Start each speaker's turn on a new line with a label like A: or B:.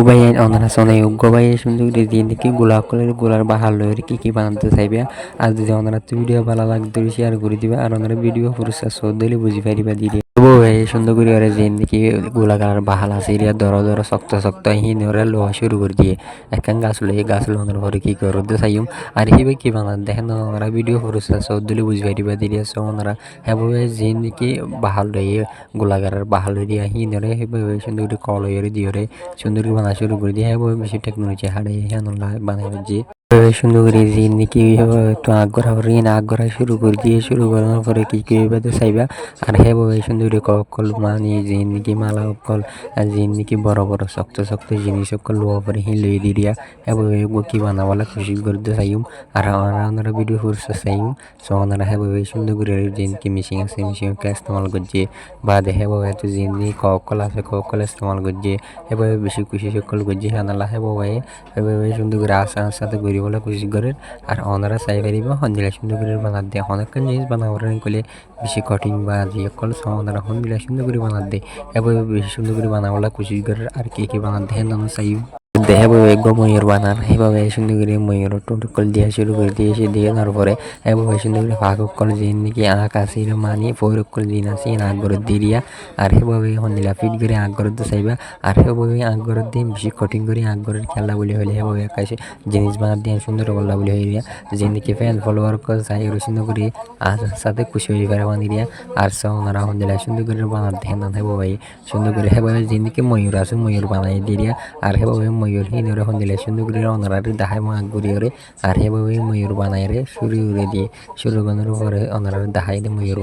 A: ভাই অনারা শোনে ভাই সুন্দর দিনকে গোলার বাহার লয়ের কি বানাতে চাইবে আর যদি ওনারা ভিডিও ভালো লাগতো শেয়ার করে দিবে আর ওনারা ভিডিও পুরস্কার শোধ দিলে বুঝি পারিবা দিয়ে ভাই সুন্দর করে ওরা যে নাকি গোলাকার বাহাল আছে এরিয়া দর শক্ত হিন ওরা লোহা শুরু করে দিয়ে একখান গাছ লোনের পরে কি করতে চাইম আর হিবে কি বানান দেখেন ওনারা ভিডিও পুরস্কার শোধ দিলে বুঝি পারিবা দিয়ে সো ওনারা হ্যাঁ যে নাকি বাহাল রয়ে গোলাকারের বাহাল দিয়া হিন ওরে হেবে সুন্দর করে কল হয়ে দিয়ে সুন্দর করে বানা শুরু করে দিয়ে হ্যাঁ বেশি টেকনোলজি হারে হ্যাঁ বানাই যে সুন্দর করে যে নাকি একটু আগ্রহ আগ্রহ শুরু করে দিয়ে শুরু করার পরে কি বাদে চাইবা আর হ্যাঁ সুন্দর করে কল মানে যে নাকি মালা অকল যে নাকি বড় শক্ত জিনিস অকল লোয়া পরে হি লই দিয়া হ্যাঁ কি বানাবালা খুশি করতে চাইম আর ওনারা ভিডিও ফুরসা চাইম সো ওনারা হ্যাঁ সুন্দর করে যে নাকি মেশিন আছে মেশিনকে ইস্তেমাল করছে বা দেখে তো যে নাকি কল আছে কল ইস্তেমাল করছে এভাবে বেশি খুশি সকল করছে আনালা হ্যাঁ এভাবে সুন্দর করে সাথে গড়ি বলে খুশি করে আর ওনারা চাই পারিব সন্ধিলা সুন্দর করে বানাত দেয় অনেকক্ষণ জিনিস বানাবার করলে বেশি কঠিন বা যে সকল ওনারা সন্ধিলা সুন্দর করে বানাত দেয় এভাবে বেশি সুন্দর করে বানাবলা খুশি করে আর কি বানাত দেয় না চাই দেহে ময়ূর বানান সেভাবে সুন্দর করে ময়ূর টুকল দিয়া শুরু করে দিয়েছে দিয়ে তারপরে এভাবে সুন্দর করে ফাঁকল যে নাকি আঁক আছে মানি ফৌরকল দিন আছে আগরত দিয়া আর সেভাবে সন্ধিলা ফিট করে আগরত চাইবা আর সেভাবে আগরত দিয়ে বেশি কঠিন করে আগরের খেলা বলে হলে সেভাবে একাশে জিনিস বানাত দিয়ে সুন্দর করলা বলে হয়ে দিয়া যে নাকি ফ্যান ফলোয়ার চাই সুন্দর করে আর সাথে খুশি হয়ে পারে বানি দিয়া আর ওনারা সন্ধিলা সুন্দর করে বানাত দেয় না সেভাবে সুন্দর করে সেভাবে যে নাকি ময়ূর আছে ময়ূর বানাই দিয়া আর সেভাবে ময়ূর হিনরে সন্ধিলা সুন্দর করে ওনারা দেখায় আগ ঘুরিয়ে আর সেভাবে ময়ূর বানাই শুরু করে দিয়ে শুরু করার পরে ওনারা দেখাই দিয়ে ময়ূর